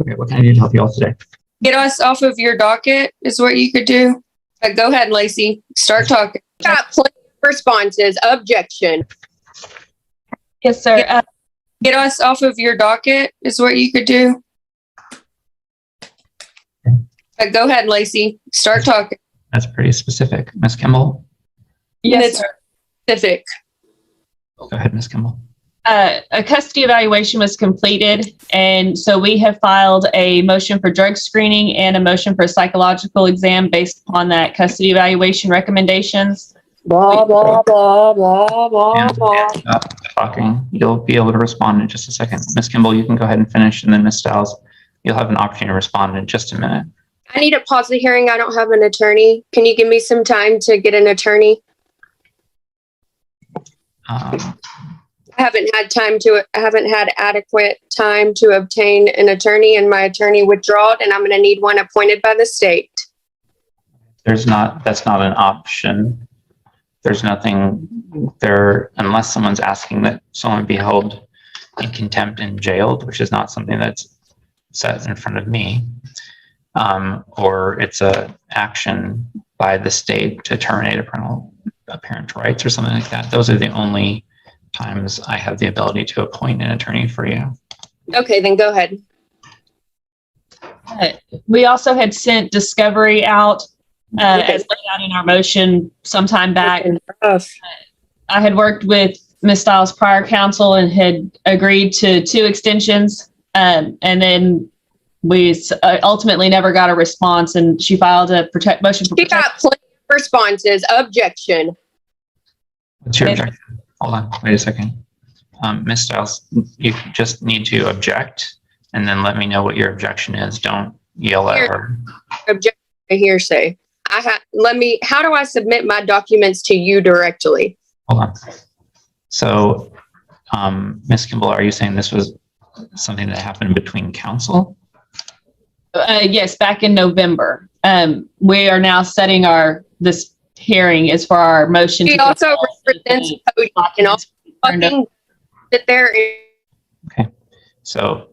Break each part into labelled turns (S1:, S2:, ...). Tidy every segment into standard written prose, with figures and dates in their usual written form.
S1: Okay, what can I do to help you all today?
S2: Get us off of your docket is what you could do. Go ahead, Lacey. Start talking.
S3: Got plenty of responses. Objection.
S4: Yes, sir.
S2: Get us off of your docket is what you could do. Go ahead, Lacey. Start talking.
S1: That's pretty specific. Ms. Kimball?
S4: Yes, sir.
S2: Specific.
S1: Go ahead, Ms. Kimball.
S4: A custody evaluation was completed, and so we have filed a motion for drug screening and a motion for psychological exam based upon that custody evaluation recommendations.
S3: Blah, blah, blah, blah, blah, blah.
S1: Stop talking. You'll be able to respond in just a second. Ms. Kimball, you can go ahead and finish, and then Ms. Stiles, you'll have an opportunity to respond in just a minute.
S3: I need to pause the hearing. I don't have an attorney. Can you give me some time to get an attorney? I haven't had adequate time to obtain an attorney, and my attorney withdrew, and I'm going to need one appointed by the state.
S1: That's not an option. There's nothing there unless someone's asking that someone be held in contempt and jailed, which is not something that's set in front of me. Or it's a action by the state to terminate a parent's rights or something like that. Those are the only times I have the ability to appoint an attorney for you.
S3: Okay, then go ahead.
S4: We also had sent discovery out as laid out in our motion sometime back. I had worked with Ms. Stiles' prior counsel and had agreed to 2 extensions. And then we ultimately never got a response, and she filed a motion for
S3: She got plenty of responses. Objection.
S1: What's your objection? Hold on, wait a second. Ms. Stiles, you just need to object and then let me know what your objection is. Don't yell at her.
S3: Objection to hearsay. How do I submit my documents to you directly?
S1: Hold on. So, Ms. Kimball, are you saying this was something that happened between counsel?
S4: Yes, back in November. We are now setting this hearing is for our motion.
S3: She also represents Cody and also fucking sit there.
S1: Okay. So,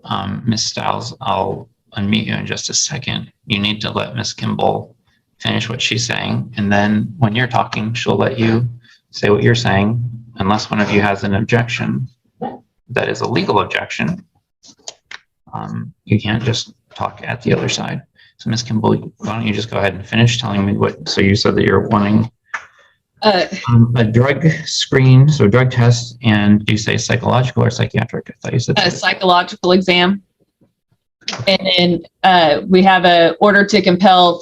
S1: Ms. Stiles, I'll unmute you in just a second. You need to let Ms. Kimball finish what she's saying, and then when you're talking, she'll let you say what you're saying, unless one of you has an objection that is a legal objection. You can't just talk at the other side. So Ms. Kimball, why don't you just go ahead and finish telling me what, so you said that you're wanting a drug screen, so drug test, and do you say psychological or psychiatric? I thought you said
S4: psychological exam. And then we have an order to compel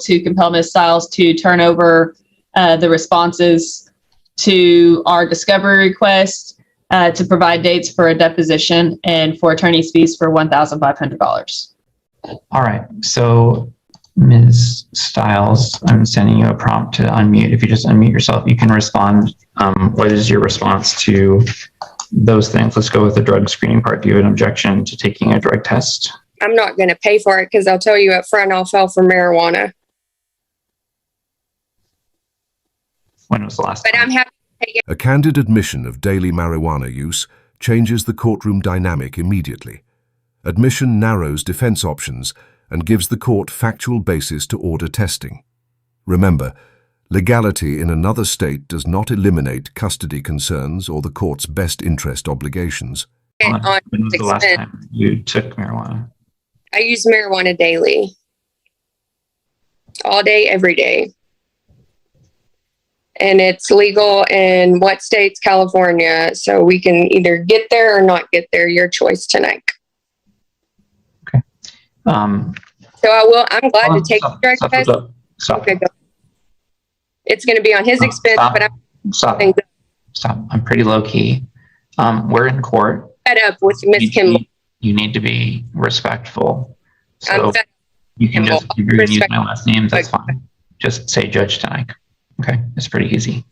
S4: Ms. Stiles to turn over the responses to our discovery request, to provide dates for a deposition and for attorney's fees for $1,500.
S1: All right. So Ms. Stiles, I'm sending you a prompt to unmute. If you just unmute yourself, you can respond. What is your response to those things? Let's go with the drug screening part. Do you have an objection to taking a drug test?
S3: I'm not going to pay for it because I'll tell you up front, I'll file for marijuana.
S1: When was the last
S3: But
S1: time?
S3: I'm happy to take it.
S5: A candid admission of daily marijuana use changes the courtroom dynamic immediately. Admission narrows defense options and gives the court factual basis to order testing. Remember, legality in another state does not eliminate custody concerns or the court's best interest obligations.
S1: When was the last time you took marijuana?
S3: I use marijuana daily. All day, every day. And it's legal in what states? California. So we can either get there or not get there. Your choice tonight.
S1: Okay.
S3: So I'm glad to take the drug test.
S1: Stop.
S3: Okay, go. It's going to be on his expense, but
S1: Stop. I'm pretty low key. We're in court.
S3: Fed up with Miss Kimball.
S1: You need to be respectful. So
S3: I'm
S1: you can just, if you're going to use my
S3: Respect-
S1: last name, that's fine. Just say Judge Tanike. Okay, it's pretty easy.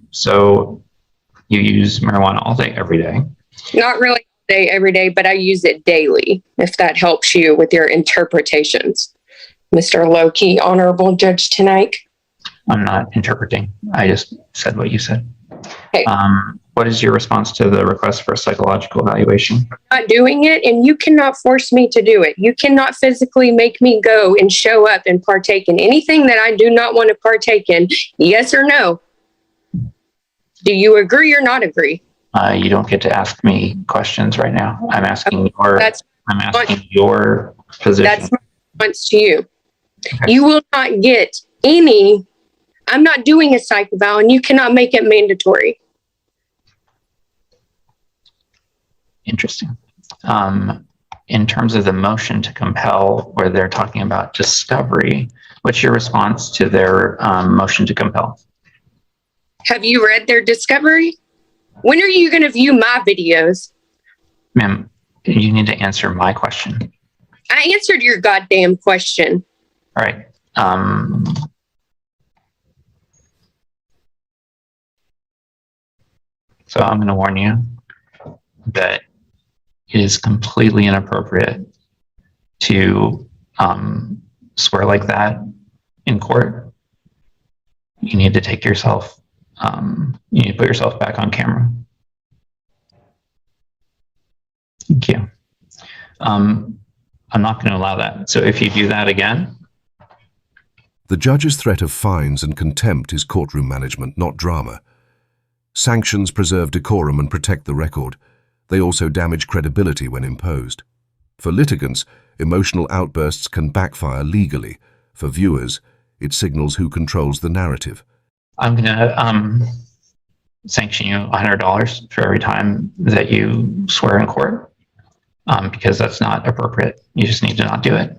S1: So you use marijuana all day, every day?
S3: Not really all day, every day, but I use it daily, if that helps you with your interpretations. Mr. Low-Key Honorable Judge Tanike.
S1: I'm not interpreting. I just said what you said.
S3: Okay.
S1: what is your response to the request for a psychological evaluation?
S3: Not doing it, and you cannot force me to do it. You cannot physically make me go and show up and partake in anything that I do not want to partake in. Yes or no? Do you agree or not agree?
S1: You don't get to ask me questions right now. I'm asking your position.
S3: That's my response to you.
S1: Okay.
S3: You will not get any. I'm not doing a psych eval, and you cannot make it mandatory.
S1: Interesting. In terms of the motion to compel, where they're talking about discovery, what's your response to their motion to compel?
S3: Have you read their discovery? When are you going to view my videos?
S1: Ma'am, you need to answer my question.
S3: I answered your goddamn question.
S1: All right. So I'm going to warn you that it is completely inappropriate to swear like that in court. You need to take yourself, you need to put yourself back on camera. Thank you. I'm not going to allow that. So if you do that again.
S5: The judge's threat of fines and contempt is courtroom management, not drama. Sanctions preserve decorum and protect the record. They also damage credibility when imposed. For litigants, emotional outbursts can backfire legally. For viewers, it signals who controls the narrative.
S1: I'm going to sanction you $100 for every time that you swear in court, because that's not appropriate. You just need to not do it.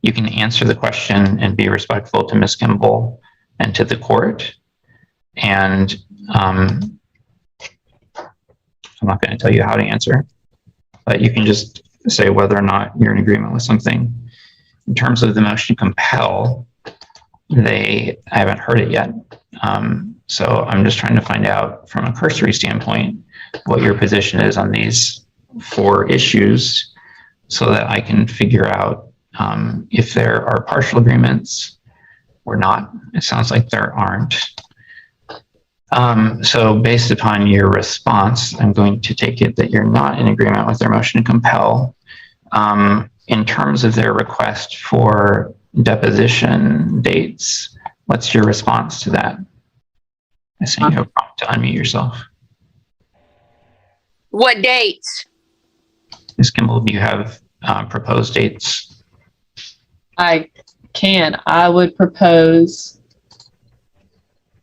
S1: You can answer the question and be respectful to Ms. Kimball and to the court. And I'm not going to tell you how to answer, but you can just say whether or not you're in agreement with something. In terms of the motion to compel, I haven't heard it yet. So I'm just trying to find out from a cursory standpoint what your position is on these 4 issues so that I can figure out if there are partial agreements or not. It sounds like there aren't. So based upon your response, I'm going to take it that you're not in agreement with their motion to compel. In terms of their request for deposition dates, what's your response to that? I sent you a prompt to unmute yourself.
S3: What dates?
S1: Ms. Kimball, do you have proposed dates?
S4: I can. I would propose.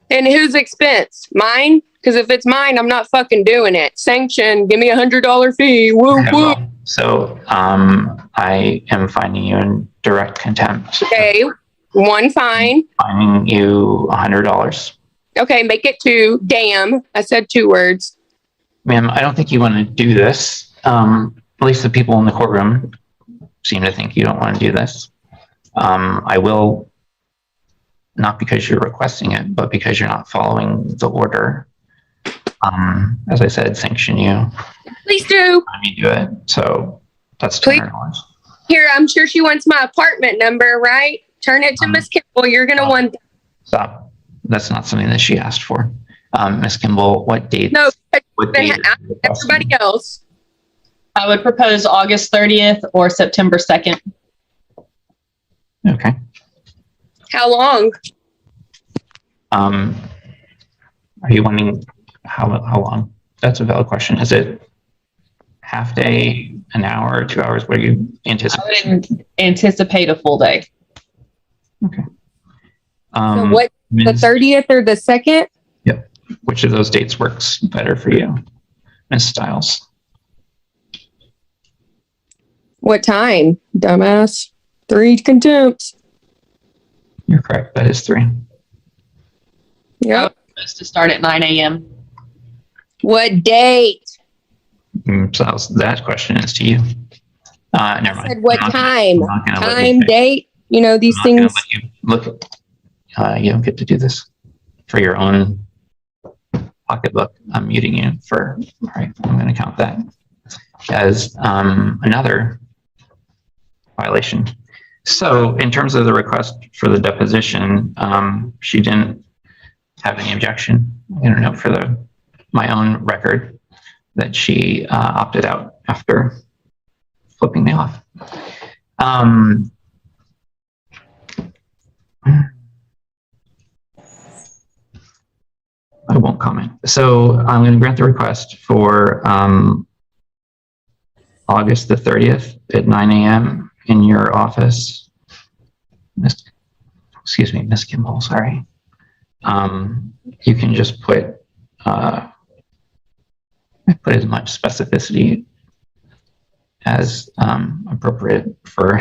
S3: And whose expense? Mine? Because if it's mine, I'm not fucking doing it. Sanction, give me $100 fee. Woo,
S1: Okay,
S3: woo.
S1: well, so I am finding you in direct contempt.
S3: Okay, 1 fine.
S1: Finding you $100.
S3: Okay, make it 2. Damn, I said 2 words.
S1: Ma'am, I don't think you want to do this. At least the people in the courtroom seem to think you don't want to do this. I will, not because you're requesting it, but because you're not following the order. As I said, sanction you.
S3: Please do.
S1: Let me do it. So that's $200.
S3: Here, I'm sure she wants my apartment number, right? Turn it to Miss Kimball. You're going to want that.
S1: Stop. That's not something that she asked for. Ms. Kimball, what date?
S3: No,
S1: What date?
S3: everybody else.
S4: I would propose August 30th or September 2nd.
S1: Okay.
S3: How long?
S1: Are you wanting how long? That's a valid question. Is it half day, an hour, 2 hours? What do you
S4: I
S1: anticipate?
S4: would anticipate a full day.
S1: Okay.
S3: So what, the
S1: Ms.
S3: 30th or the 2nd?
S1: Yep. Which of those dates works better for you, Ms. Stiles?
S3: What time, dumbass? 3 contempts.
S1: You're correct. That is 3.
S3: Yep.
S4: Supposed to start at 9 a.m.
S3: What date?
S1: Stiles, that question is to you. Never
S3: I
S1: mind.
S3: said what
S1: I'm not
S3: time?
S1: gonna let
S3: Time,
S1: you pick.
S3: date? You know, these
S1: I'm not gonna
S3: things.
S1: let you look. You don't get to do this for your own pocketbook. I'm muting you for. All right. I'm going to count that as another violation. So in terms of the request for the deposition, she didn't have any objection. I don't know for the my own record that she opted out after flipping me off. I won't comment. So I'm going to grant the request for August the 30th at 9 a.m. in your office. Excuse me, Miss Kimball, sorry. You can just put as much specificity as appropriate for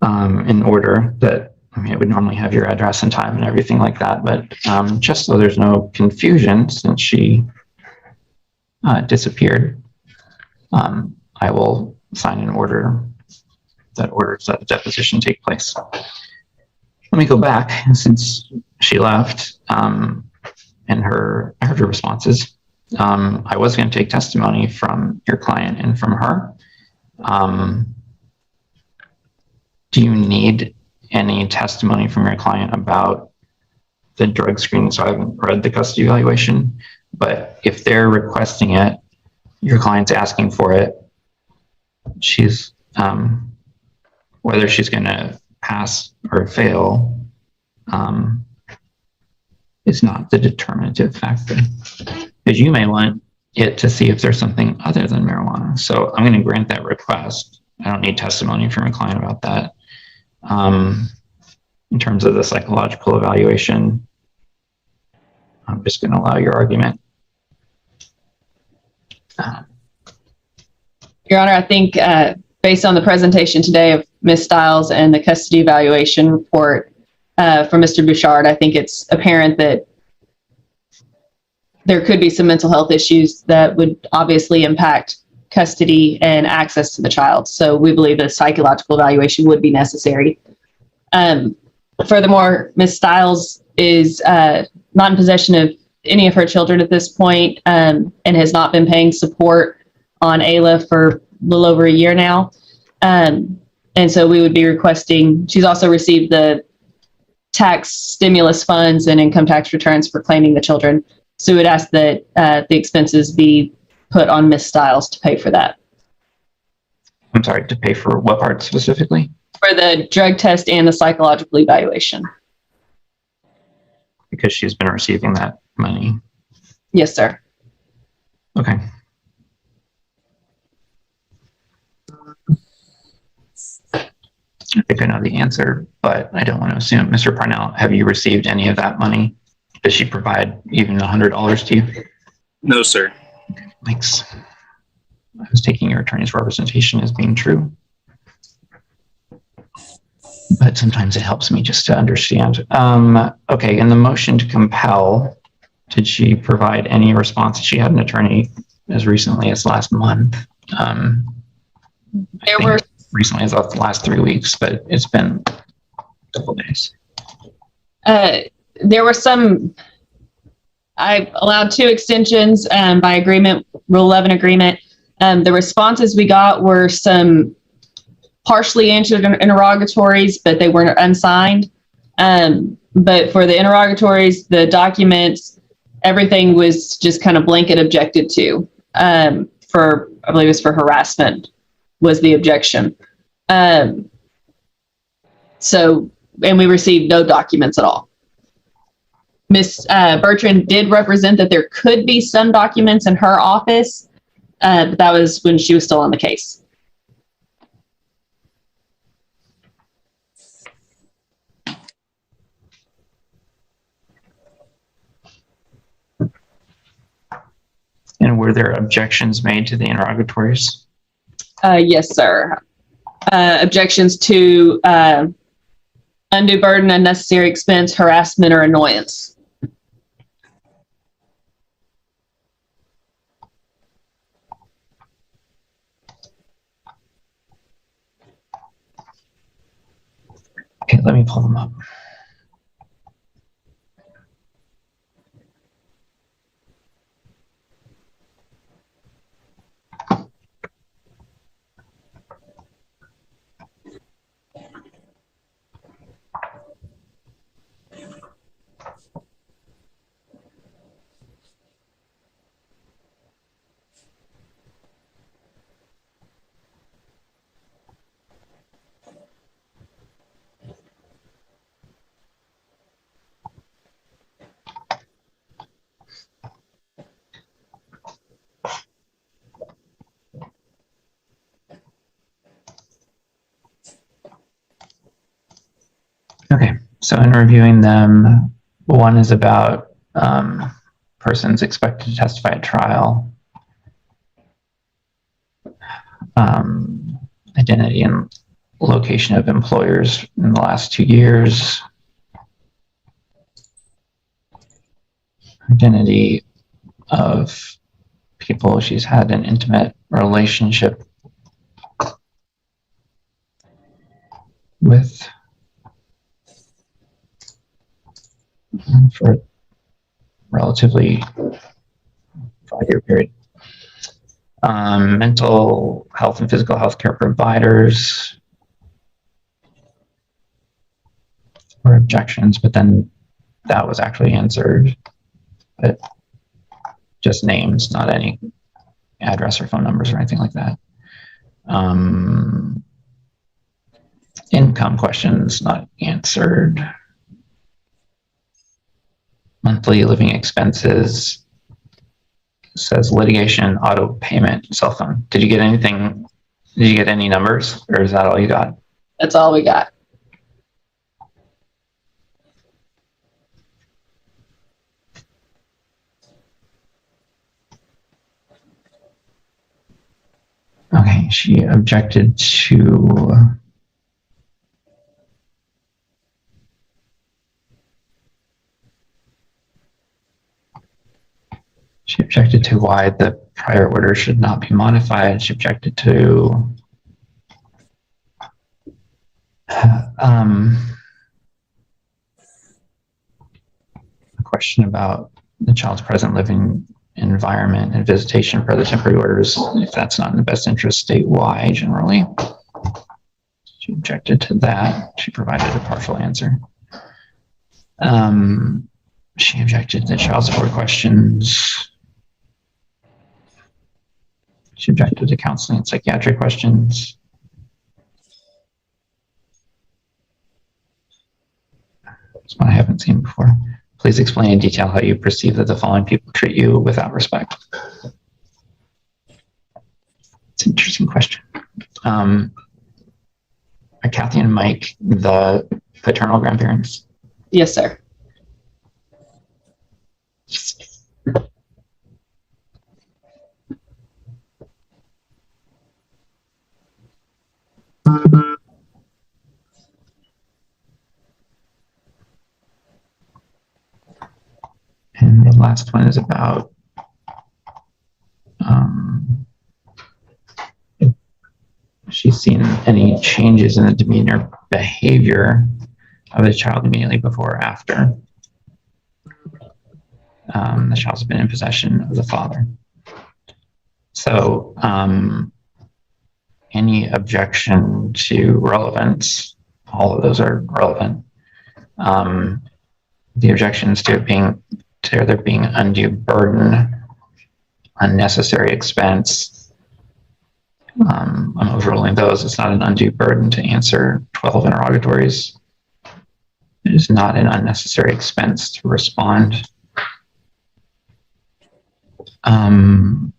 S1: in order that, I mean, it would normally have your address and time and everything like that, but just so there's no confusion, since she disappeared, I will sign an order that orders that the deposition take place. Let me go back, since she left, and I heard her responses. I was going to take testimony from your client and from her. Do you need any testimony from your client about the drug screen? So I haven't read the custody evaluation, but if they're requesting it, your client's asking for it, she's, whether she's going to pass or fail, is not the determinative factor. Because you may want it to see if there's something other than marijuana. So I'm going to grant that request. I don't need testimony from a client about that. In terms of the psychological evaluation, I'm just going to allow your argument.
S4: Your Honor, I think based on the presentation today of Ms. Stiles and the custody evaluation report from Mr. Bouchard, I think it's apparent that there could be some mental health issues that would obviously impact custody and access to the child. So we believe a psychological evaluation would be necessary. Furthermore, Ms. Stiles is not in possession of any of her children at this point, and has not been paying support on AILA for a little over a year now. And so we would be requesting, she's also received the tax stimulus funds and income tax returns for claiming the children. So we would ask that the expenses be put on Ms. Stiles to pay for that.
S1: I'm sorry, to pay for what part specifically?
S4: For the drug test and the psychological evaluation.
S1: Because she's been receiving that money.
S4: Yes, sir.
S1: Okay. I think I know the answer, but I don't want to assume. Mr. Parnell, have you received any of that money? Does she provide even $100 to you?
S6: No, sir.
S1: Thanks. I was taking your attorney's representation as being true. But sometimes it helps me just to understand. Okay, in the motion to compel, did she provide any response? She had an attorney as recently as last month.
S4: There were
S1: recently as the last 3 weeks, but it's been a couple days.
S4: there were some, I allowed 2 extensions by agreement, Rule 11 agreement. The responses we got were some partially answered interrogatories, but they weren't unsigned. But for the interrogatories, the documents, everything was just kind of blanket objected to. For, I believe it was for harassment was the objection. So, and we received no documents at all. Ms. Bertrand did represent that there could be some documents in her office, but that was when she was still on the case.
S1: And were there objections made to the interrogatories?
S4: Yes, sir. Objections to undue burden, unnecessary expense, harassment, or annoyance.
S1: Okay, let me pull them up. Okay, so in reviewing them, one is about persons expected to testify at trial, identity and location of employers in the last 2 years, identity of people she's had an intimate relationship with for a relatively 5-year period. Mental health and physical health care providers or objections, but then that was actually answered, but just names, not any address or phone numbers or anything like that. Income questions not answered. Monthly living expenses says litigation, auto payment, cell phone. Did you get anything? Did you get any numbers, or is that all you got?
S4: That's all we got.
S1: Okay, she objected to why the prior order should not be modified. She objected to a question about the child's present living environment and visitation for the temporary orders, if that's not in the best interest statewide generally. She objected to that. She provided a partial answer. She objected to child support questions. She objected to counseling and psychiatric questions. That's one I haven't seen before. Please explain in detail how you perceive that the following people treat you without respect. It's an interesting question. Are Kathy and Mike the paternal grandparents?
S4: Yes, sir.
S1: And the last one is about if she's seen any changes in the demeanor behavior of the child immediately before or after the child's been in possession of the father. So any objection to relevance, all of those are relevant. The objections to there being undue burden, unnecessary expense. I'm overruling those. It's not an undue burden to answer 12 interrogatories. It is not an unnecessary expense to respond. And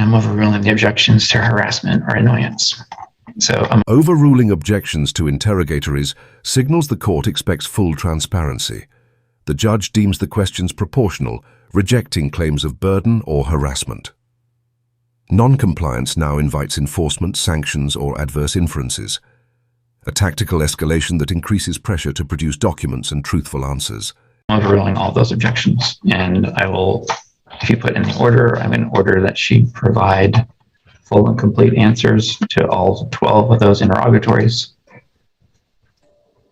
S1: I'm overruling the objections to harassment or annoyance. So
S5: overruling objections to interrogatories signals the court expects full transparency. The judge deems the questions proportional, rejecting claims of burden or harassment. Non-compliance now invites enforcement, sanctions, or adverse inferences. A tactical escalation that increases pressure to produce documents and truthful answers.
S1: I'm overruling all those objections, and I will, if you put in the order, I'm going to order that she provide full and complete answers to all 12 of those interrogatories,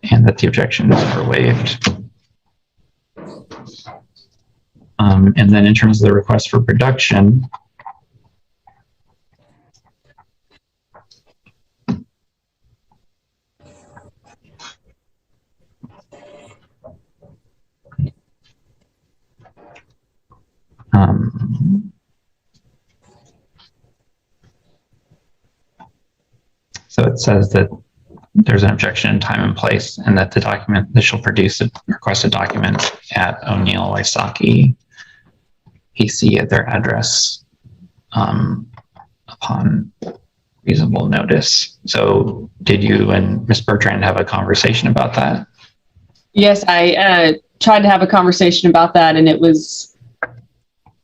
S1: and that the objections are waived. And then in terms of the request for production, so it says that there's an objection in time and place, and that the document that she'll produce a requested document at O'Neill, Wysocki, PC at their address upon reasonable notice. So did you and Ms. Bertrand have a conversation about that?
S4: Yes, I tried to have a conversation about that, and it was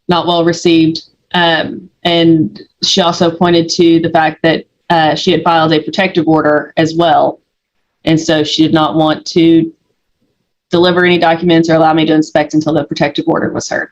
S4: not well received. And she also pointed to the fact that she had filed a protective order as well. And so she did not want to deliver any documents or allow me to inspect until the protective order was heard.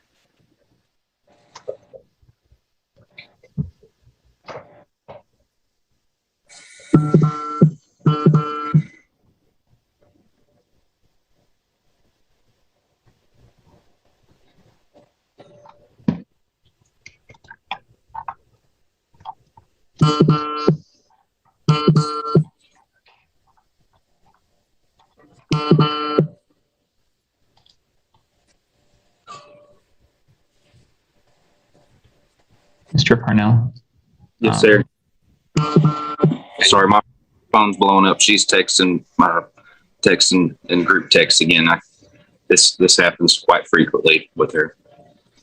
S1: Mr. Parnell?
S6: Yes, sir. Sorry, my phone's blowing up. She's texting in group text again. This happens quite frequently with her.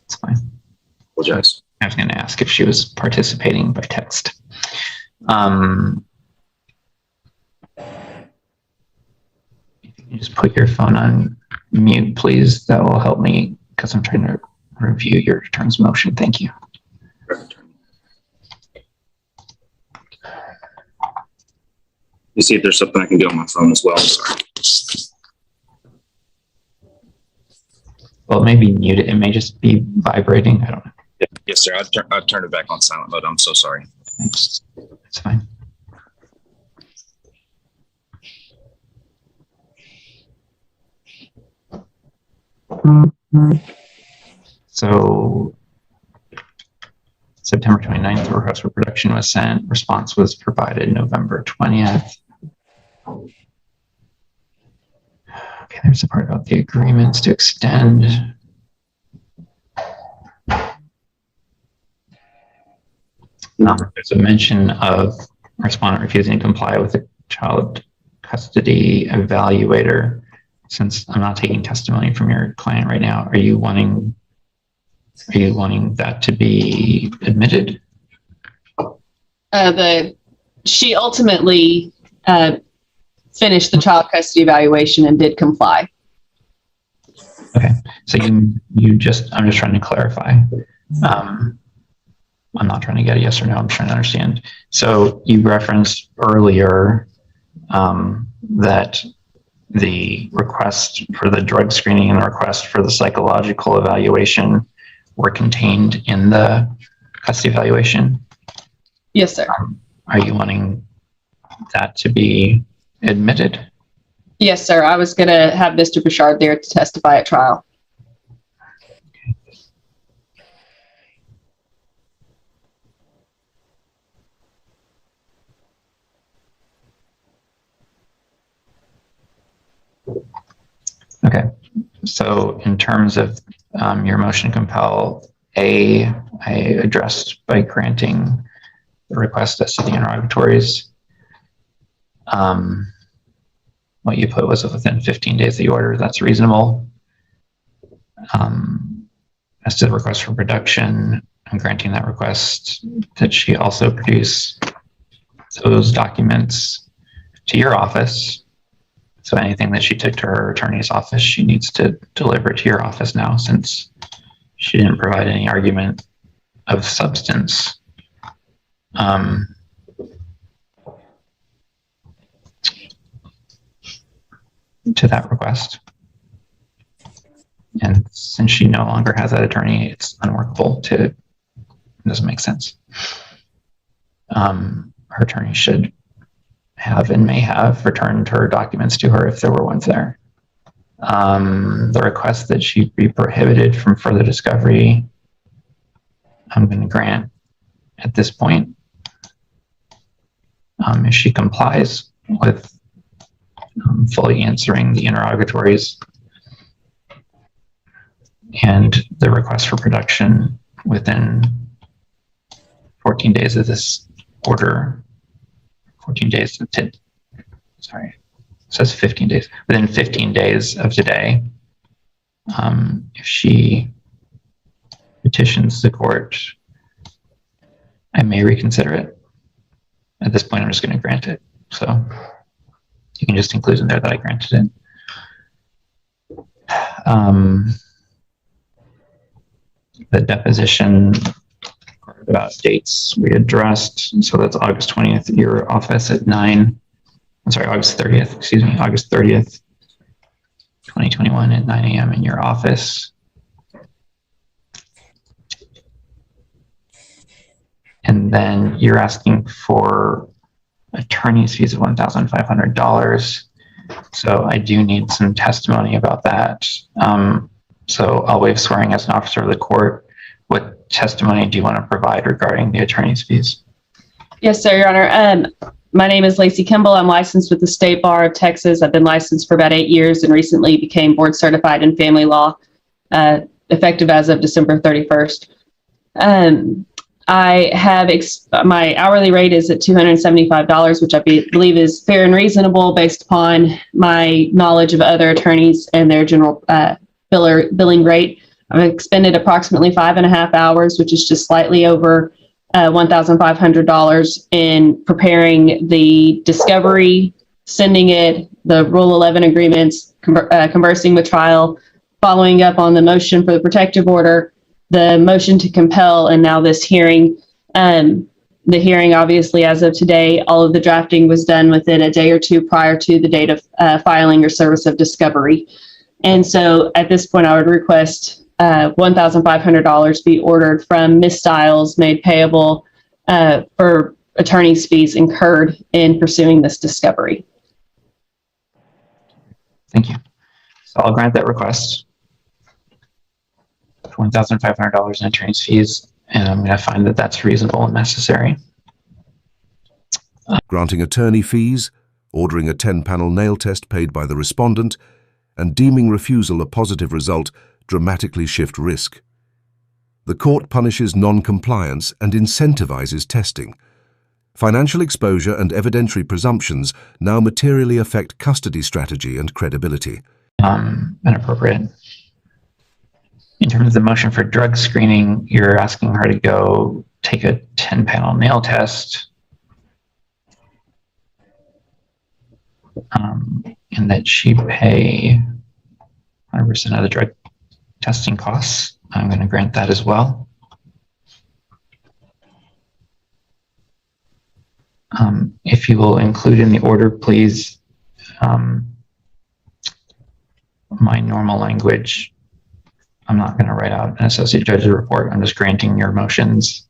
S1: It's fine.
S6: Apologize.
S1: I was going to ask if she was participating by text. If you can just put your phone on mute, please. That will help me because I'm trying to review your terms of motion. Thank you.
S6: You see if there's something I can do on my phone as well. Sorry.
S1: Well, it may be muted. It may just be vibrating. I don't know.
S6: Yes, sir. I turned it back on silent mode. I'm so sorry.
S1: Thanks. It's fine. So September 29th, the request for production was sent. Response was provided November 20th. Okay, there's a part about the agreements to extend. There's a mention of respondent refusing to comply with the child custody evaluator. Since I'm not taking testimony from your client right now, are you wanting that to be admitted?
S4: She ultimately finished the child custody evaluation and did comply.
S1: Okay, so I'm just trying to clarify. I'm not trying to get a yes or no. I'm trying to understand. So you referenced earlier that the request for the drug screening and the request for the psychological evaluation were contained in the custody evaluation.
S4: Yes, sir.
S1: Are you wanting that to be admitted?
S4: Yes, sir. I was going to have Mr. Bouchard there to testify at trial.
S1: Okay, so in terms of your motion to compel, I addressed by granting the request as to the interrogatories. What you put was within 15 days of the order. That's reasonable. As to the request for production, I'm granting that request that she also produce those documents to your office. So anything that she took to her attorney's office, she needs to deliver it to your office now, since she didn't provide any argument of substance. To that request. And since she no longer has that attorney, it's unworkable it doesn't make sense. Her attorney should have and may have returned her documents to her if there were ones there. The request that she be prohibited from further discovery, I'm going to grant at this point. If she complies with fully answering the interrogatories and the request for production within 14 days of this order, 14 days, sorry, it says 15 days, within 15 days of today, if she petitions the court, I may reconsider it. At this point, I'm just going to grant it. So you can just include in there that I granted it. The deposition about dates we addressed. So that's August 20th, your office at 9. I'm sorry, August 30th, excuse me, August 30th, 2021 at 9 a.m. in your office. And then you're asking for attorney's fees of $1,500. So I do need some testimony about that. So I'll waive swearing as an officer of the court. What testimony do you want to provide regarding the attorney's fees?
S4: Yes, sir, Your Honor. My name is Lacey Kimball. I'm licensed with the State Bar of Texas. I've been licensed for about 8 years and recently became board certified in family law, effective as of December 31st. I have my hourly rate is at $275, which I believe is fair and reasonable based upon my knowledge of other attorneys and their general billing rate. I've expended approximately 5.5 hours, which is just slightly over $1,500 in preparing the discovery, sending it, the Rule 11 agreements, conversing with trial, following up on the motion for the protective order, the motion to compel, and now this hearing. The hearing, obviously, as of today, all of the drafting was done within a day or two prior to the date of filing or service of discovery. And so at this point, I would request $1,500 be ordered from Ms. Stiles, made payable for attorney's fees incurred in pursuing this discovery.
S1: Thank you. So I'll grant that request. $1,500 in attorney's fees, and I'm going to find that that's reasonable and necessary.
S5: Granting attorney fees, ordering a 10-panel nail test paid by the respondent, and deeming refusal a positive result dramatically shift risk. The court punishes non-compliance and incentivizes testing. Financial exposure and evidentiary presumptions now materially affect custody strategy and credibility.
S1: Inappropriate. In terms of the motion for drug screening, you're asking her to go take a 10-panel nail test, and that she pay 100% of the drug testing costs. I'm going to grant that as well. If you will include in the order, please, my normal language. I'm not going to write out an associate judge's report. I'm just granting your motions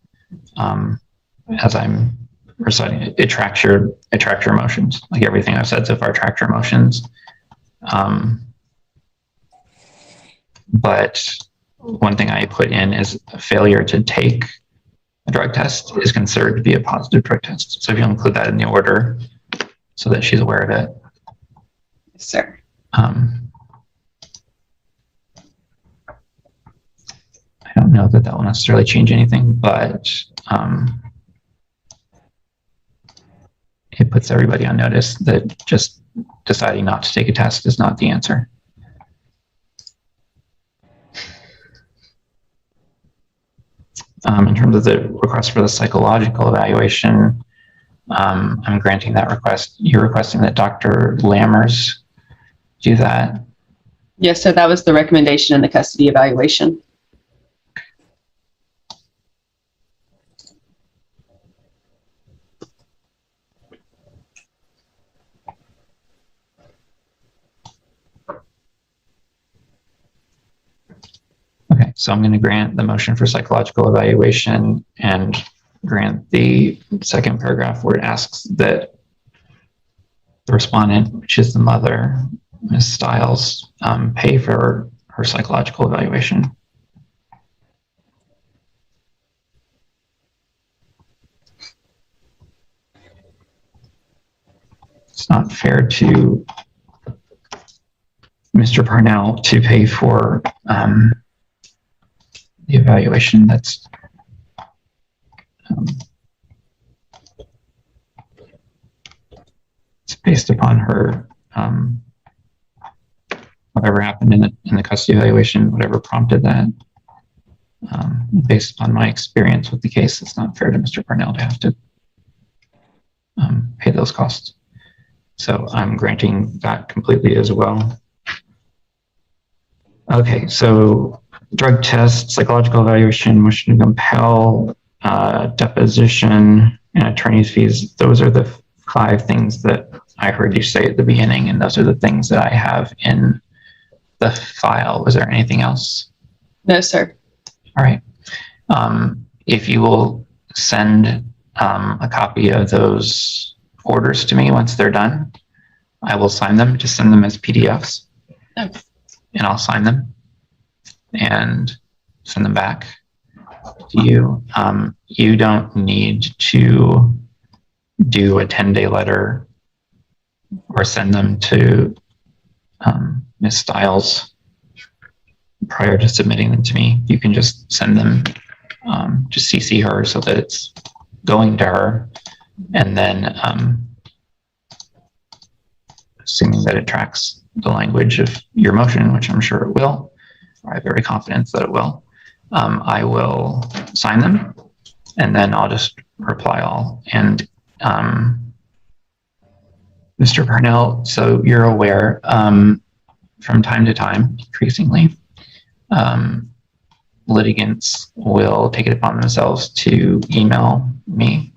S1: as I'm reciting it. It tracks your motions. Like everything I've said so far tracks your motions. But one thing I put in is a failure to take a drug test is considered to be a positive drug test. So if you'll include that in the order so that she's aware of it.
S4: Yes, sir.
S1: I don't know that that will necessarily change anything, but it puts everybody on notice that just deciding not to take a test is not the answer. In terms of the request for the psychological evaluation, I'm granting that request. You're requesting that Dr. Lammers do that.
S4: Yes, sir. That was the recommendation in the custody evaluation.
S1: Okay, so I'm going to grant the motion for psychological evaluation and grant the second paragraph where it asks that the respondent, which is the mother, Ms. Stiles, pay for her psychological evaluation. It's not fair to Mr. Parnell to pay for the evaluation that's it's based upon her whatever happened in the custody evaluation, whatever prompted that. Based upon my experience with the case, it's not fair to Mr. Parnell to have to pay those costs. So I'm granting that completely as well. Okay, so drug test, psychological evaluation, motion to compel, deposition, and attorney's fees. Those are the 5 things that I heard you say at the beginning, and those are the things that I have in the file. Was there anything else?
S4: No, sir.
S1: All right. If you will send a copy of those orders to me once they're done, I will sign them. Just send them as PDFs,
S4: Okay.
S1: and I'll sign them and send them back to you. You don't need to do a 10-day letter or send them to Ms. Stiles prior to submitting them to me. You can just send them, just CC her so that it's going to her, and then assuming that it tracks the language of your motion, which I'm sure it will, or I have every confidence that it will, I will sign them, and then I'll just reply all. And Mr. Parnell, so you're aware, from time to time, increasingly, litigants will take it upon themselves to email me.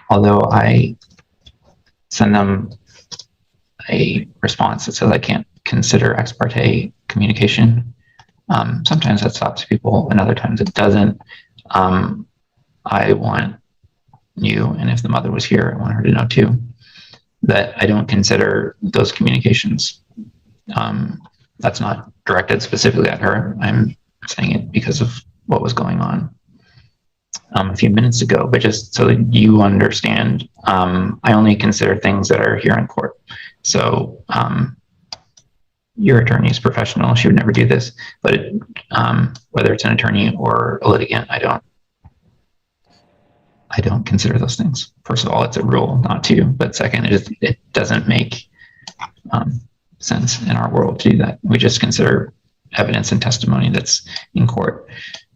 S1: Although I send them a response that says I can't consider ex parte communication. Sometimes that stops people, and other times it doesn't. I want you, and if the mother was here, I want her to know too, that I don't consider those communications. That's not directed specifically at her. I'm saying it because of what was going on a few minutes ago, but just so that you understand, I only consider things that are here in court. So your attorney is professional. She would never do this, but whether it's an attorney or a litigant, I don't consider those things. First of all, it's a rule not to, but second, it doesn't make sense in our world to do that. We just consider evidence and testimony that's in court.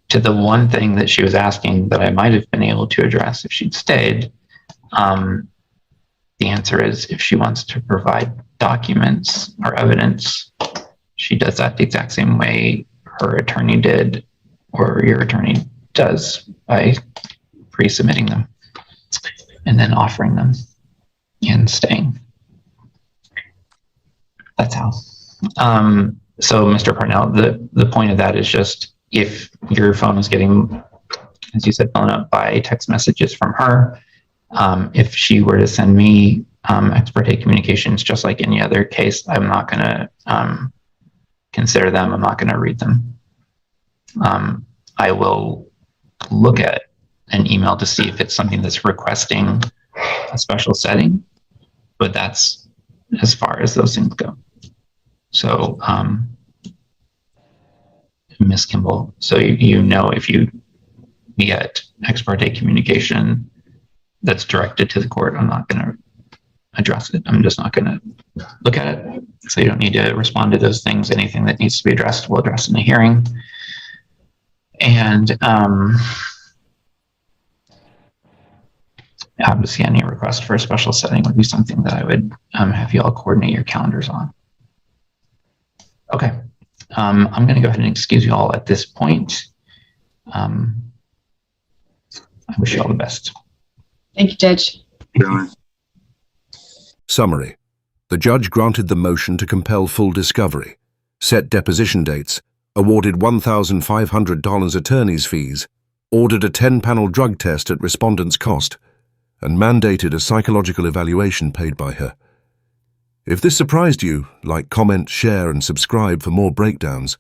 S1: To the one thing that she was asking that I might have been able to address if she'd stayed, the answer is if she wants to provide documents or evidence, she does that the exact same way her attorney did, or your attorney does, by pre-submitting them and then offering them and staying. That's how. So Mr. Parnell, the point of that is just, if your phone is getting, as you said, blown up by text messages from her, if she were to send me ex parte communications, just like any other case, I'm not going to consider them. I'm not going to read them. I will look at an email to see if it's something that's requesting a special setting, but that's as far as those things go. So, Ms. Kimball, so you know, if you get ex parte communication that's directed to the court, I'm not going to address it. I'm just not going to look at it. So you don't need to respond to those things. Anything that needs to be addressed, we'll address in the hearing. And obviously, any request for a special setting would be something that I would have you all coordinate your calendars on. Okay. I'm going to go ahead and excuse you all at this point. I wish you all the best.
S4: Thank you, Judge.
S5: Summary. The judge granted the motion to compel full discovery, set deposition dates, awarded $1,500 attorney's fees, ordered a 10-panel drug test at respondent's cost, and mandated a psychological evaluation paid by her. If this surprised you, like, comment, share, and subscribe for more breakdowns.